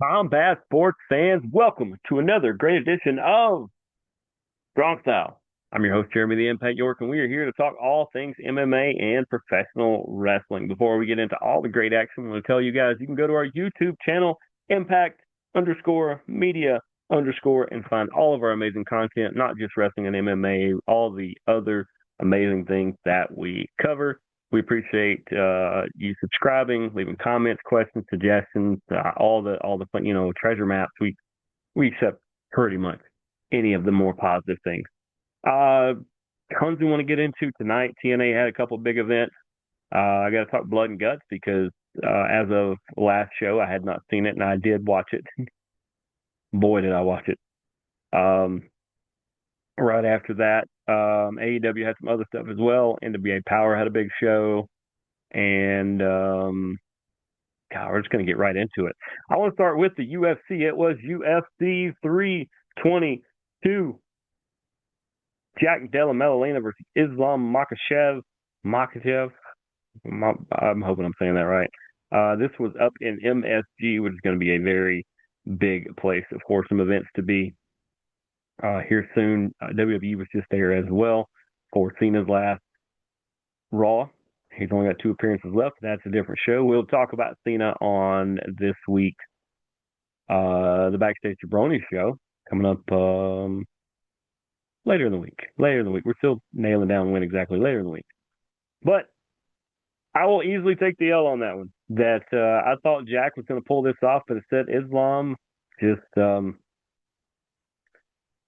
Combat sports fans, welcome to another great edition of Strong Style. I'm your host, Jeremy the Impact York, and we are here to talk all things MMA and professional wrestling. Before we get into all the great action, I want to tell you guys you can go to our YouTube channel, Impact underscore media underscore, and find all of our amazing content, not just wrestling and MMA, all the other amazing things that we cover. We appreciate you subscribing, leaving comments, questions, suggestions, all the fun, treasure maps. We accept pretty much any of the more positive things. Uh, Tons we want to get into tonight. TNA had a couple big events. I got to talk blood and guts because as of last show, I had not seen it, and I did watch it. Boy, did I watch it. Um, right after that, AEW had some other stuff as well. NWA Power had a big show, and God, we're just going to get right into it. I want to start with the UFC. It was UFC 322. Jack Della Maddalena versus Islam Makachev. I'm hoping I'm saying that right. This was up in MSG, which is going to be a very big place, of course, some events to be here soon. WWE was just there as well for Cena's last Raw. He's only got two appearances left. That's a different show. We'll talk about Cena on this week's the Backstage Jabroni show coming up later in the week. Later in the week. We're still nailing down when exactly later in the week. But I will easily take the L on that one. That I thought Jack was going to pull this off, but instead Islam just,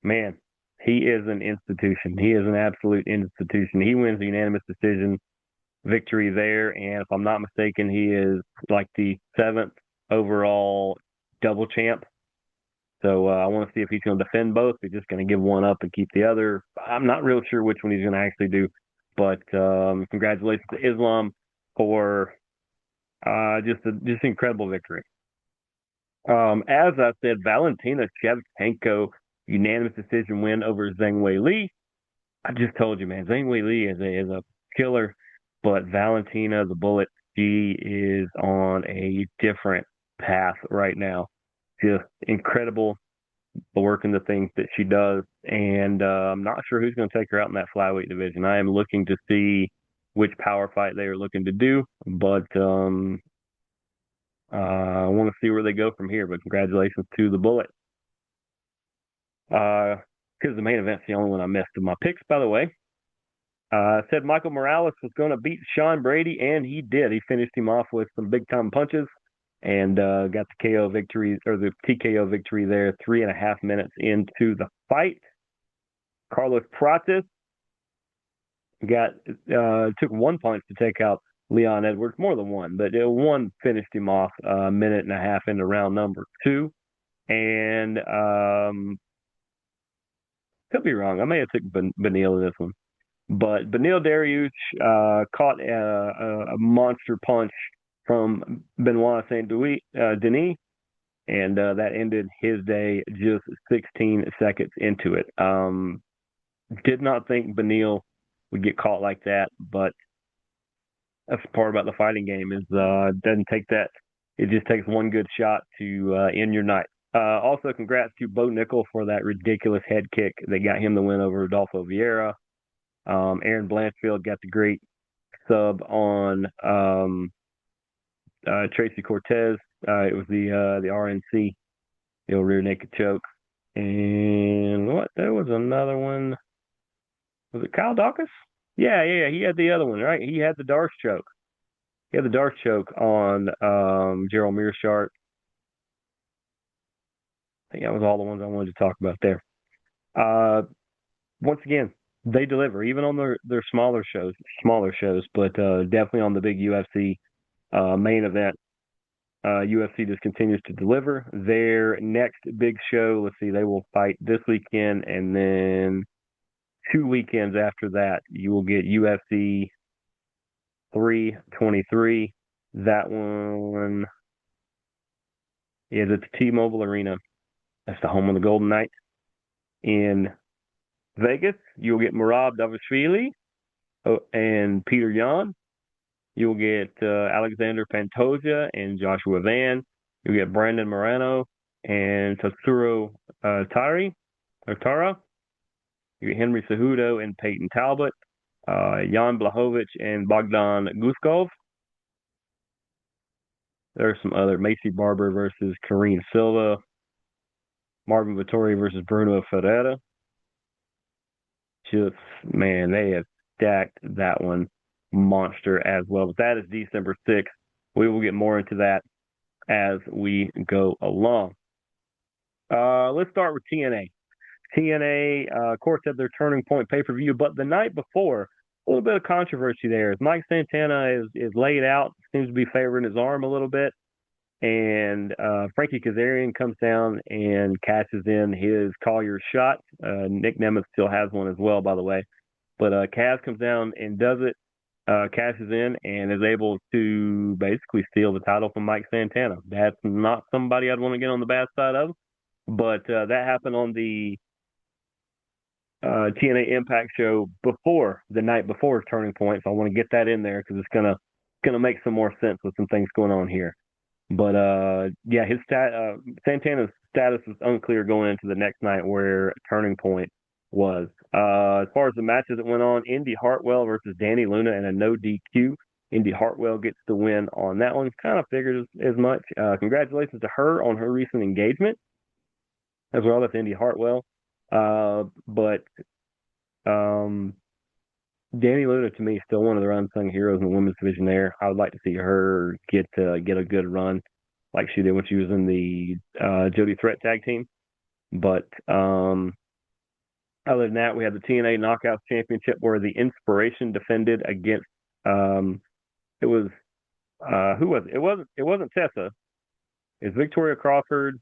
man, he is an institution. He is an absolute institution. He wins the unanimous decision victory there, and if I'm not mistaken, he is like the 7th overall double champ. So I want to see if he's going to defend both. He's just going to give one up and keep the other. I'm not real sure which one he's going to actually do, but congratulations to Islam for just incredible victory. As I said, Valentina Shevchenko unanimous decision win over Zhang Wei Li. I just told you, man, Zhang Wei Li is a killer, but Valentina the Bullet, she is on a different path right now. Just incredible the work and the things that she does, and I'm not sure who's going to take her out in that flyweight division. I am looking to see which power fight they are looking to do, but I want to see where they go from here. But congratulations to the Bullet. Because the main event's the only one I missed in my picks, by the way. I said Michael Morales was going to beat Sean Brady, and he did. He finished him off with some big time punches and got the KO victory or the TKO victory there 3.5 minutes into the fight. Carlos Prates took one punch to take out Leon Edwards, more than one, but one finished him off a minute and a half into round number 2. And could be wrong. I may have took Beneil in this one. But Beneil Dariush caught a monster punch from Benoit Saint Denis, and that ended his day just 16 seconds into it. Did not think Beneil would get caught like that, but that's the part about the fighting game is doesn't take that. It just takes one good shot to end your night. Also, congrats to Bo Nickel for that ridiculous head kick that got him the win over Rodolfo Vieira. Aaron Blanchfield got the great sub on Tracy Cortez. It was the RNC, the rear naked choke. And what? There was another one. Was it Kyle Dawkins? Yeah. He had the other one, right? He had the Darce choke. He had the Darce choke on Gerald Mearshart. I think that was all the ones I wanted to talk about there. Once again, they deliver even on their smaller shows, but definitely on the big UFC main event. UFC just continues to deliver. Their next big show, let's see, they will fight this weekend, and then 2 weekends after that, you will get UFC 323. That one is at the T-Mobile Arena. That's the home of the Golden Knights. In Vegas, you'll get Merab Dvalishvili and Peter Yan. You'll get Alexander Pantoja and Joshua Van. You get Brandon Moreno and Tatsuro Tara. You get Henry Cejudo and Peyton Talbot. Jan Blachowicz and Bogdan Guskov. There's some other Macy Barber versus Karine Silva. Marvin Vittori versus Bruno Ferreira. Just, man, they have stacked that one monster as well. But that is December 6th. We will get more into that as we go along. Let's start with TNA. TNA, of course, had their Turning Point pay-per-view, but the night before, a little bit of controversy there. As Mike Santana is laid out, seems to be favoring his arm a little bit, and Frankie Kazarian comes down and catches in his Collier's shot. Nick Nemeth still has one as well, by the way. But Kaz comes down and does it, cashes in, and is able to basically steal the title from Mike Santana. That's not somebody I'd want to get on the bad side of, but that happened on the TNA Impact show before the night before Turning Point. So I want to get that in there because it's gonna make some more sense with some things going on here. But yeah, his Santana's status was unclear going into the next night where Turning Point was. As far as the matches that went on, Indy Hartwell versus Danny Luna in a no DQ. Indy Hartwell gets the win on that one. Kind of figured as much. Congratulations to her on her recent engagement as well. That's Indy Hartwell. But Danny Luna to me is still one of the unsung heroes in the women's division there. I would like to see her get a good run like she did when she was in the Jody Threat tag team. But other than that, we had the TNA Knockouts Championship where the Inspiration defended against it was who was it? It wasn't Tessa. It's Victoria Crawford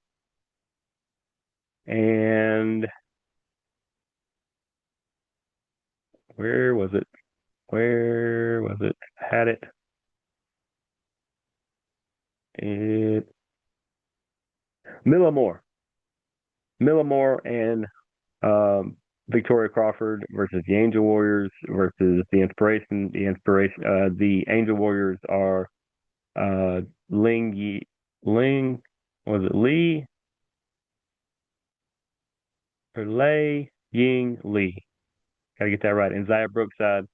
and where was it? Had it. Milla Moore and Victoria Crawford versus the Angel Warriors versus the Inspiration. The Angel Warriors are Ling was it Lee or Lei Ying Lee? Gotta get that right. And Zaya Brookside.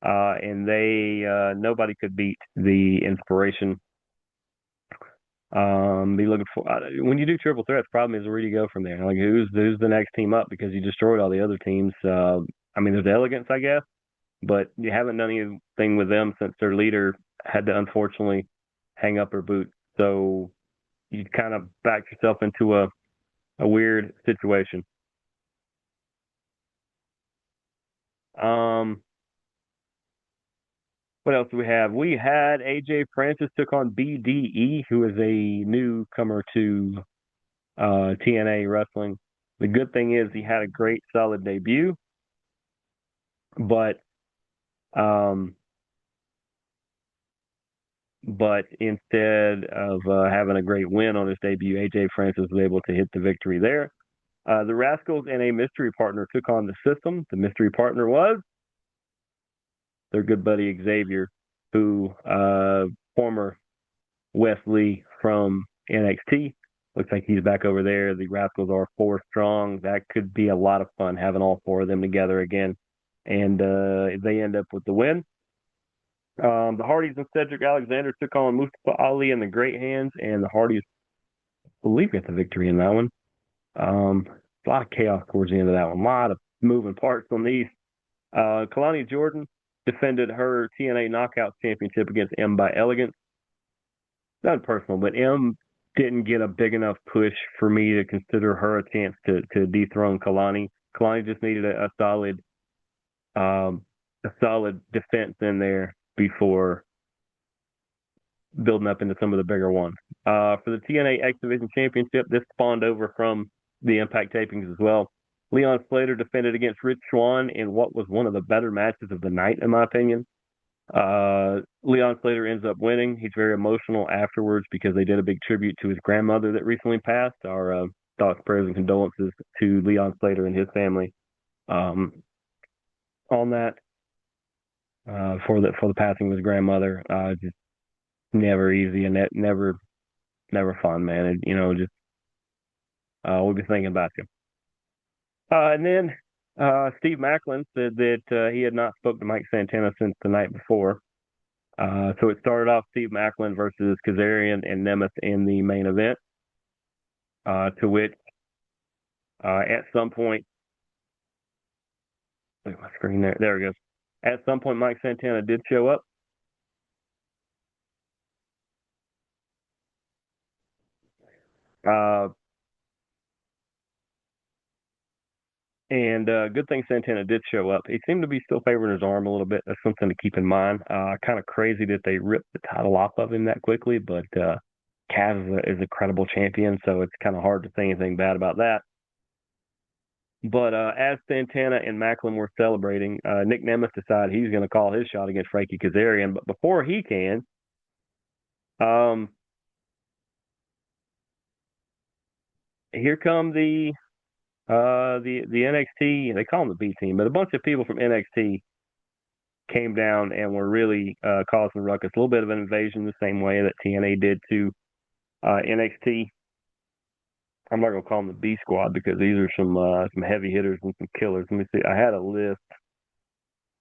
And they nobody could beat the Inspiration. Be looking for when you do triple threats. Problem is where do you go from there? Like who's the next team up because you destroyed all the other teams. I mean, there's Elegance, I guess, but you haven't done anything with them since their leader had to unfortunately hang up her boot. So you kind of backed yourself into a weird situation. What else do we have? We had AJ Francis took on BDE, who is a newcomer to TNA wrestling. The good thing is he had a great, solid debut, but instead of having a great win on his debut, AJ Francis was able to hit the victory there. The Rascals and a mystery partner took on the System. The mystery partner was their good buddy Xavier, who former Wes Lee from NXT. Looks like he's back over there. The Rascals are 4 strong. That could be a lot of fun having all 4 of them together again. And they end up with the win. The Hardys and Cedric Alexander took on Mustafa Ali and the Great Hands, and the Hardys, I believe, got the victory in that one. A lot of chaos towards the end of that one. A lot of moving parts on these. Kalani Jordan defended her TNA Knockouts Championship against M by Elegance. Not personal, but M didn't get a big enough push for me to consider her a chance to dethrone Kalani. Kalani just needed a solid defense in there before building up into some of the bigger ones. For the TNA X Division Championship, this spawned over from the Impact tapings as well. Leon Slater defended against Rich Swann in what was one of the better matches of the night, in my opinion. Leon Slater ends up winning. He's very emotional afterwards because they did a big tribute to his grandmother that recently passed. Our thoughts, prayers, and condolences to Leon Slater and his family on that for the passing of his grandmother. Just never easy, and that never never fun, man. Just we'll be thinking about you. And then Steve Macklin said that he had not spoken to Mike Santana since the night before. So it started off Steve Macklin versus Kazarian and Nemeth in the main event, to which at some point, look at my screen there. There it goes. At some point, Mike Santana did show up. Uh, and good thing Santana did show up. He seemed to be still favoring his arm a little bit. That's something to keep in mind. Kind of crazy that they ripped the title off of him that quickly, but Kaz is a credible champion, so it's kind of hard to say anything bad about that. But as Santana and Macklin were celebrating, Nick Nemeth decided he's going to call his shot against Frankie Kazarian. But before he can, um, here come the NXT. They call them the B team, but a bunch of people from NXT came down and were really causing ruckus. A little bit of an invasion, the same way that TNA did to NXT. I'm not gonna call them the B squad because these are some heavy hitters and some killers. Let me see. I had a list.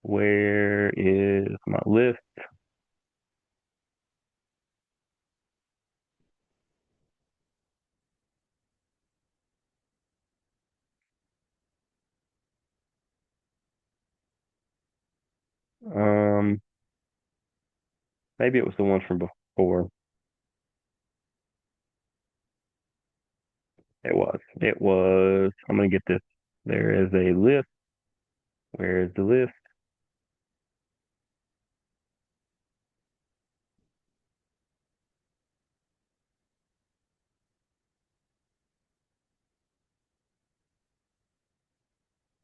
Where is my list? Um, Maybe it was the one from before. It was. It was. I'm gonna get this. There is a list. Where is the list?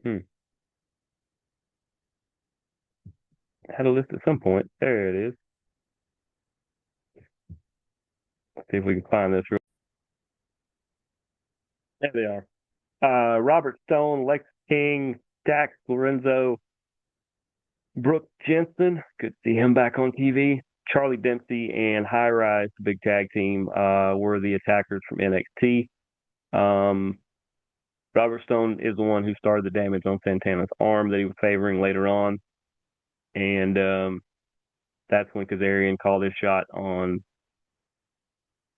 Hmm. I had a list at some point. There it is. Let's see if we can find this. There they are. Robert Stone, Lex King, Dax Lorenzo, Brooke Jensen. Good to see him back on TV. Charlie Dempsey and High Rise, the big tag team, were the attackers from NXT. Um, Robert Stone is the one who started the damage on Santana's arm that he was favoring later on. And that's when Kazarian called his shot on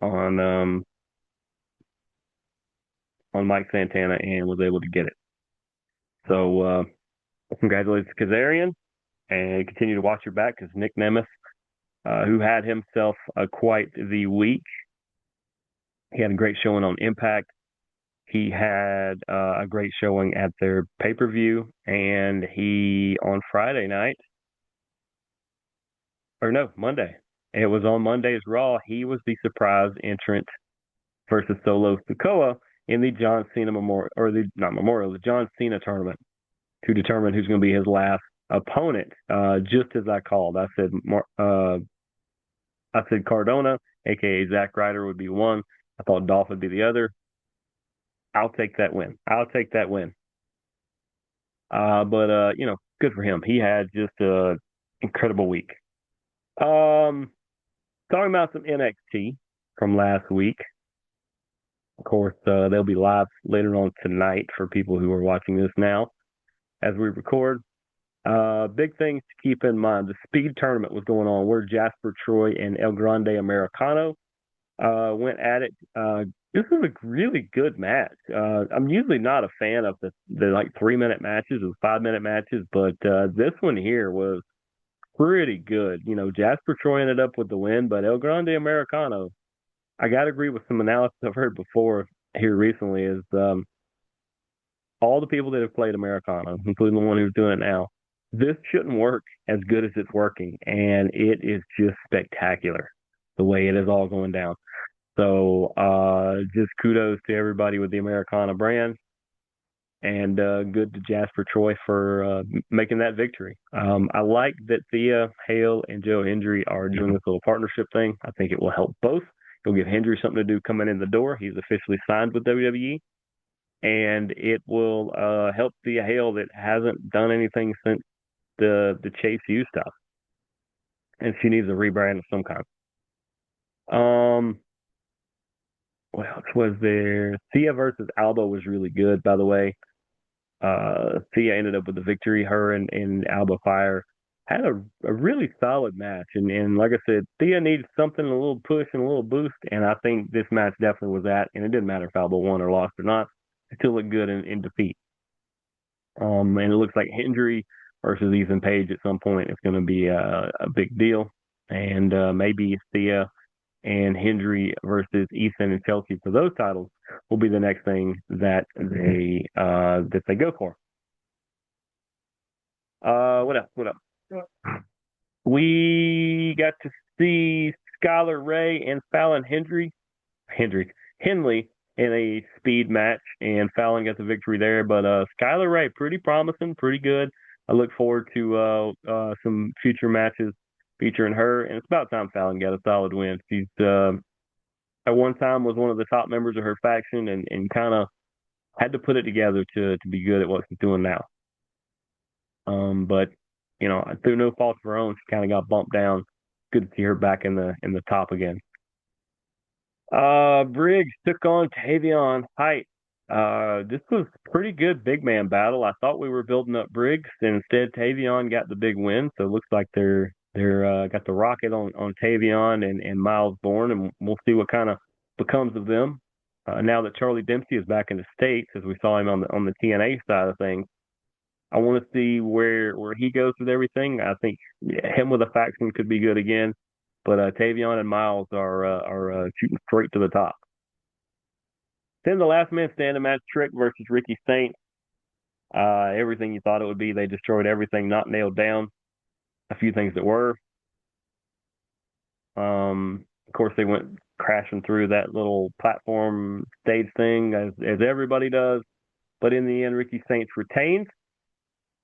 um, on Mike Santana and was able to get it. So congratulations, Kazarian, and continue to watch your back because Nick Nemeth, who had himself quite the week, he had a great showing on Impact. He had a great showing at their pay per view, and he on Friday night, or no, Monday. It was on Monday's Raw. He was the surprise entrant versus Solo Sikoa in the John Cena Memorial, or the not Memorial, the John Cena tournament to determine who's going to be his last opponent. Just as I called, I said Cardona, aka Zack Ryder, would be one. I thought Dolph would be the other. I'll take that win. I'll take that win. But good for him. He had just an incredible week. Um, Talking about some NXT from last week. Of course, they'll be live later on tonight for people who are watching this now as we record. Big things to keep in mind. The speed tournament was going on where Jasper Troy and El Grande Americano went at it. This was a really good match. I'm usually not a fan of the like 3 minute matches or 5 minute matches, but this one here was pretty good. Jasper Troy ended up with the win, but El Grande Americano, I got to agree with some analysis I've heard before here recently, is all the people that have played Americano, including the one who's doing it now, this shouldn't work as good as it's working. And it is just spectacular the way it is all going down. So just kudos to everybody with the Americana brand, and good to Jasper Troy for making that victory. I like that Thea Hale and Joe Hendry are doing this little partnership thing. I think it will help both. It'll give Hendry something to do coming in the door. He's officially signed with WWE, and it will help Thea Hale that hasn't done anything since the Chase U stuff, and she needs a rebrand of some kind. Um, was there? Thea versus Alba was really good, by the way. Thea ended up with the victory. Her and Alba Fire had a really solid match. And like I said, Thea needed something, a little push and a little boost. And I think this match definitely was that. And it didn't matter if Alba won or lost or not. It still looked good in defeat. And it looks like Hendry versus Ethan Page at some point is going to be a big deal. And maybe Thea and Hendry versus Ethan and Chelsea for those titles will be the next thing that they go for. What else? What else? We got to see Skylar Ray and Fallon Henley in a speed match, and Fallon got the victory there. But Skylar Ray, pretty promising, pretty good. I look forward to some future matches featuring her, and it's about time Fallon got a solid win. She's at one time was one of the top members of her faction, and kind of had to put it together to be good at what she's doing now. But through no fault of her own, she kind of got bumped down. Good to see her back in the top again. Briggs took on Tavion Height. This was a pretty good big man battle. I thought we were building up Briggs, and instead Tavion got the big win. So it looks like they're got the rocket on Tavion and Miles Bourne, and we'll see what kind of becomes of them. Now that Charlie Dempsey is back in the States, as we saw him on the TNA side of things, I want to see where he goes with everything. I think him with a faction could be good again, but Tavion and Miles are shooting straight to the top. Then the last man standing match, Trick versus Ricky Saint. Everything you thought it would be. They destroyed everything not nailed down. A few things that were. Of course, they went crashing through that little platform stage thing as everybody does. But in the end, Ricky Saints retained.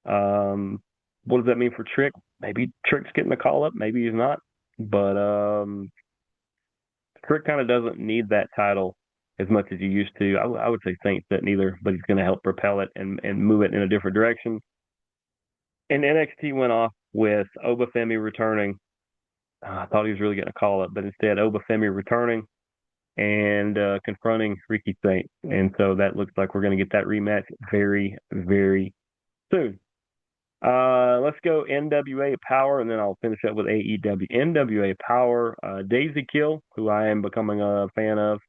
What does that mean for Trick? Maybe Trick's getting a call up. Maybe he's not. But Trick kind of doesn't need that title as much as he used to. I would say Saints doesn't either, but he's going to help propel it and move it in a different direction. And NXT went off with Obafemi returning. I thought he was really getting a call up, but instead Obafemi returning and confronting Ricky Saint. And so that looks like we're going to get that rematch very, very soon. Let's go NWA Power, and then I'll finish up with AEW. NWA Power, Daisy Kill, who I am becoming a fan of,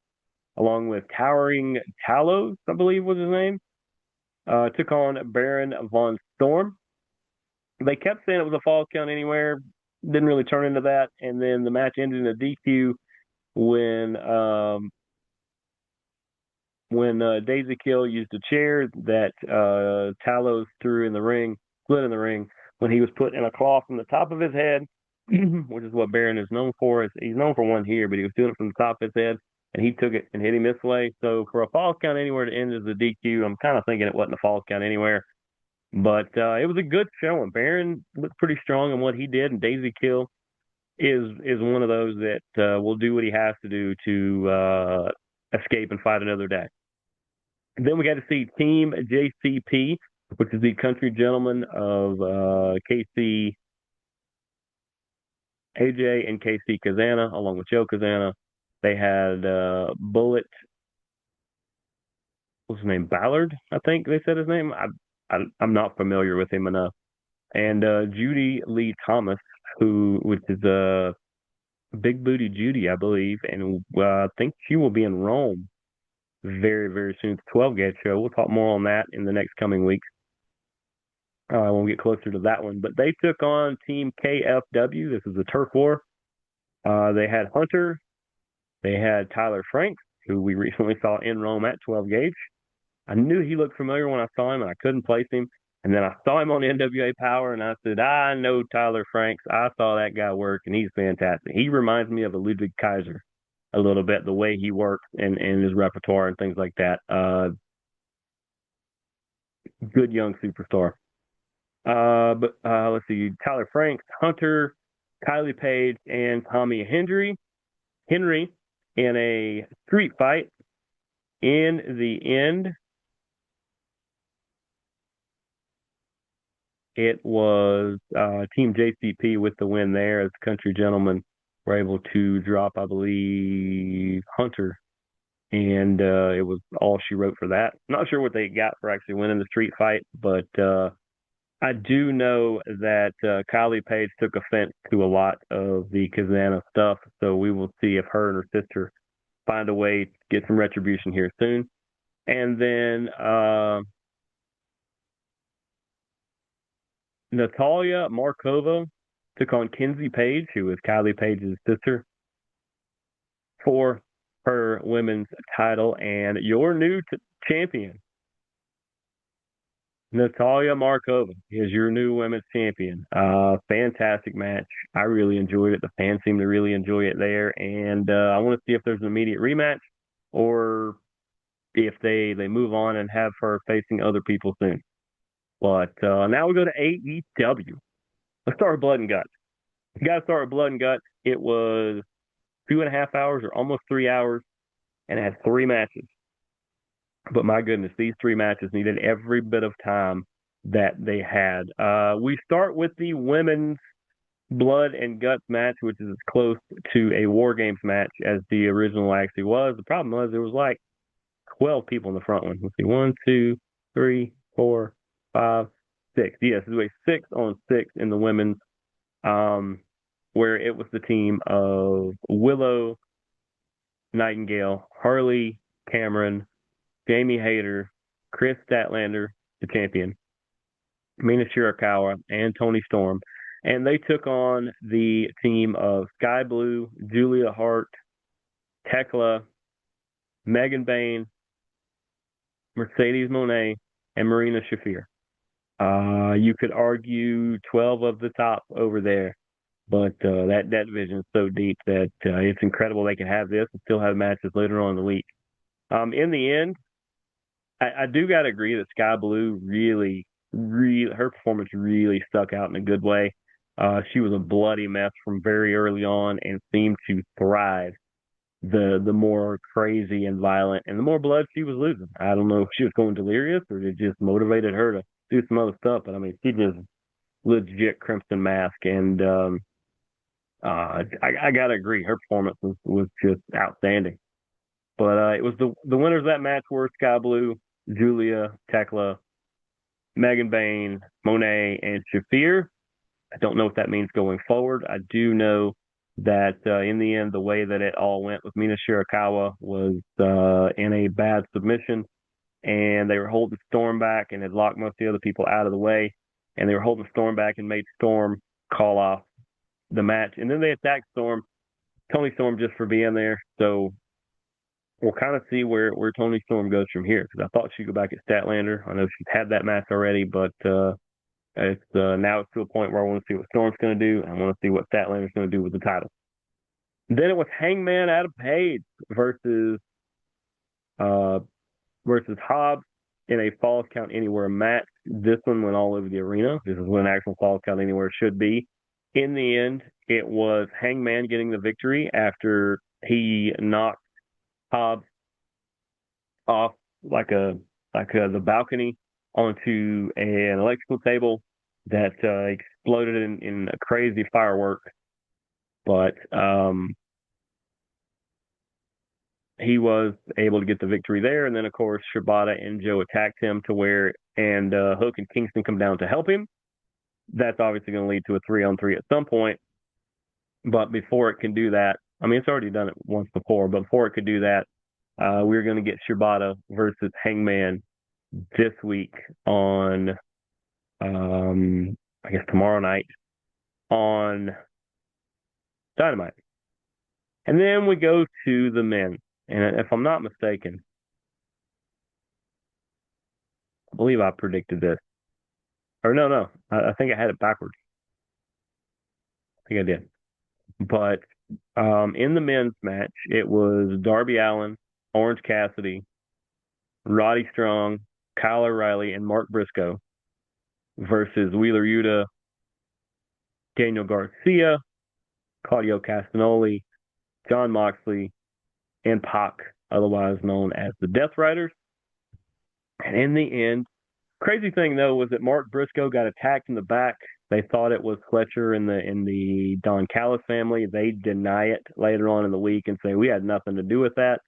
along with Towering Talos, I believe was his name, took on Baron Von Storm. They kept saying it was a Falls Count Anywhere, didn't really turn into that, and then the match ended in a DQ when Daisy Kill used a chair that Talos threw in the ring, split in the ring, when he was put in a cloth from the top of his head, which is what Baron is known for. He's known for one here, but he was doing it from the top of his head, and he took it and hit him this way. So for a Falls Count Anywhere to end as a DQ, I'm kind of thinking it wasn't a Falls Count Anywhere. But it was a good showing. Baron looked pretty strong in what he did, and Daisy Kill is one of those that will do what he has to do to escape and fight another day. And then we got to see Team JCP, which is the country gentleman of KC AJ and KC Kazana, along with Joe Kazana. They had Bullet, what's his name? Ballard, I think they said his name. I'm not familiar with him enough. And Judy Lee Thomas, which is Big Booty Judy, I believe, and I think she will be in Rome very, very soon. It's a 12-gauge show. We'll talk more on that in the next coming weeks when we get closer to that one. But they took on Team KFW. This is a turf war. They had Hunter. They had Tyler Franks, who we recently saw in Rome at 12-gauge. I knew he looked familiar when I saw him, and I couldn't place him. And then I saw him on NWA Power, and I said, I know Tyler Franks. I saw that guy work, and he's fantastic. He reminds me of a Ludwig Kaiser a little bit, the way he works and his repertoire and things like that. Good young superstar. But let's see, Tyler Franks, Hunter, Kylie Page, and Tommy Henry in a street fight. In the end, it was Team JCP with the win there, as Country Gentlemen were able to drop, I believe, Hunter and it was all she wrote for that. Not sure what they got for actually winning the street fight, but I do know that Kylie Page took offense to a lot of the Kazana stuff, so we will see if her and her sister find a way to get some retribution here soon. And then Natalia Markova took on Kenzie Page, who is Kylie Page's sister, for her women's title. And your new champion, Natalia Markova, is your new women's champion. Fantastic match. I really enjoyed it. The fans seem to really enjoy it there. And I want to see if there's an immediate rematch or if they move on and have her facing other people soon. But now we go to AEW. Let's start with Blood and Guts. You got to start with Blood and Guts. It was 2.5 hours or almost 3 hours, and it had three matches. But my goodness, these three matches needed every bit of time that they had. We start with the women's Blood and Guts match, which is as close to a War Games match as the original actually was. The problem was there was like 12 people in the front one. Let's see, 1, 2, 3, 4, 5, 6. Yes, it was a 6-on-6 in the women's, where it was the team of Willow Nightingale, Harley Cameron, Jamie Hayter, Chris Statlander, the champion, Mina Shirakawa, and Tony Storm. And they took on the team of Sky Blue, Julia Hart, Tekla, Megan Bain, Mercedes Monet, and Marina Shafir. You could argue 12 of the top over there, but that division is so deep that it's incredible they can have this and still have matches later on in the week. In the end, I do got to agree that Sky Blue really, her performance really stuck out in a good way. She was a bloody mess from very early on and seemed to thrive the more crazy and violent and the more blood she was losing. I don't know if she was going delirious or it just motivated her to do some other stuff, but I mean, she just legit Crimson Mask, and I gotta agree, her performance was just outstanding. But it was the winners of that match were Sky Blue, Julia, Tekla, Megan Bain, Monet, and Shafir. I don't know what that means going forward. I do know that in the end, the way that it all went with Mina Shirakawa was in a bad submission, and they were holding Storm back and had locked most of the other people out of the way, and they were holding Storm back and made Storm call off the match. And then they attacked Storm, Tony Storm, just for being there. So we'll kind of see where Tony Storm goes from here, because I thought she'd go back at Statlander. I know she's had that match already, but it's now it's to a point where I want to see what Storm's going to do. I want to see what Statlander's going to do with the title. Then it was Hangman Adam Page versus Hobbs in a Falls Count Anywhere match. This one went all over the arena. This is when actual Falls Count Anywhere should be. In the end, it was Hangman getting the victory after he knocked Hobbs off the balcony onto an electrical table that exploded in a crazy firework. But he was able to get the victory there. And then, of course, Shibata and Joe attacked him and Hook and Kingston come down to help him. That's obviously going to lead to a 3-on-3 at some point. But before it can do that, I mean, it's already done it once before, but before it could do that, we're going to get Shibata versus Hangman this week on, I guess, tomorrow night on Dynamite. And then we go to the men. And if I'm not mistaken, I believe I predicted this. Or no. I think I had it backwards. I think I did. But in the men's match, it was Darby Allin, Orange Cassidy, Roddy Strong, Kyle O'Reilly, and Mark Briscoe versus Wheeler Yuta, Daniel Garcia, Claudio Castagnoli, Jon Moxley, and Pac, otherwise known as the Death Riders. And in the end, crazy thing though was that Mark Briscoe got attacked in the back. They thought it was Fletcher in the Don Callis family. They deny it later on in the week and say we had nothing to do with that.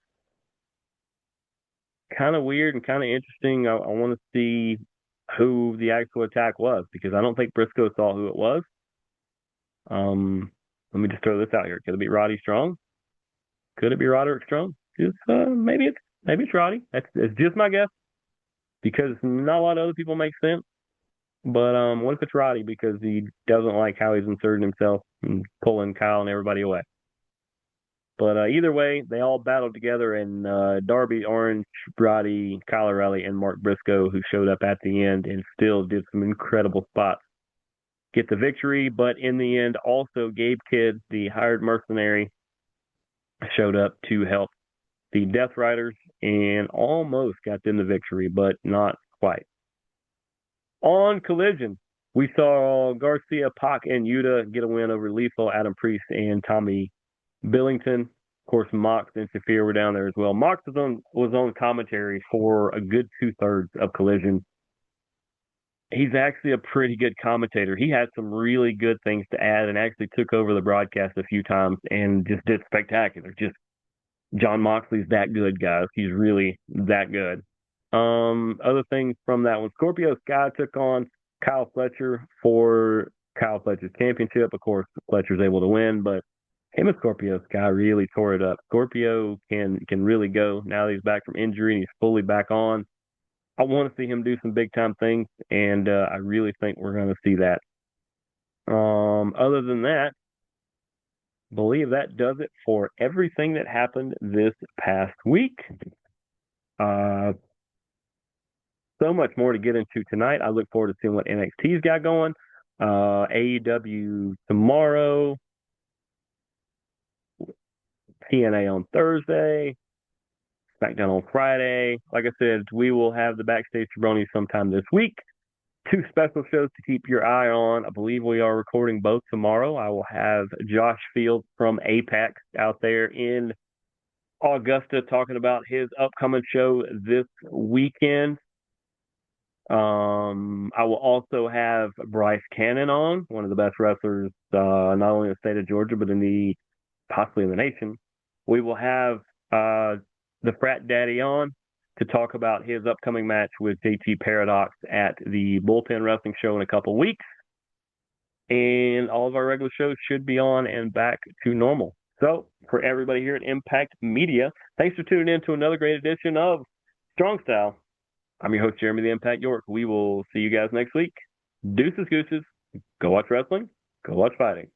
kind of weird and kind of interesting. I want to see who the actual attack was because I don't think Briscoe saw who it was. Let me just throw this out here. Could it be Roddy Strong? Could it be Roderick Strong? Just maybe it's Roddy. It's just my guess because not a lot of other people make sense. But what if it's Roddy because he doesn't like how he's inserting himself and pulling Kyle and everybody away? But either way, they all battled together, and Darby Orange, Roddy, Kyle O'Reilly, and Mark Briscoe, who showed up at the end and still did some incredible spots, get the victory. But in the end, also Gabe Kidd, the hired mercenary, showed up to help the Death Riders and almost got them the victory, but not quite. On Collision, we saw Garcia, Pac, and Yuta get a win over Lethal, Adam Priest, and Tommy Billington. Of course, Mox and Shafir were down there as well. Mox was on commentary for a good 2/3 of Collision. He's actually a pretty good commentator. He had some really good things to add and actually took over the broadcast a few times and just did spectacular. Just John Moxley's that good, guys. He's really that good. Other things from that one, Scorpio Sky took on Kyle Fletcher for Kyle Fletcher's championship. Of course, Fletcher's able to win, but him and Scorpio Sky really tore it up. Scorpio can really go now that he's back from injury and he's fully back on. I want to see him do some big time things, and I really think we're going to see that. Other than that, I believe that does it for everything that happened this past week. So much more to get into tonight. I look forward to seeing what NXT's got going. AEW tomorrow, TNA on Thursday, SmackDown on Friday. Like I said, we will have the Backstage Jabroni sometime this week. 2 special shows to keep your eye on. I believe we are recording both tomorrow. I will have Josh Fields from Apex out there in Augusta talking about his upcoming show this weekend. I will also have Bryce Cannon on, one of the best wrestlers, not only in the state of Georgia, but possibly in the nation. We will have the Frat Daddy on to talk about his upcoming match with JT Paradox at the Bullpen Wrestling Show in a couple weeks. And all of our regular shows should be on and back to normal. So, for everybody here at Impact Media, thanks for tuning in to another great edition of Strong Style. I'm your host, Jeremy the Impact York. We will see you guys next week. Deuces, gooses. Go watch wrestling. Go watch fighting.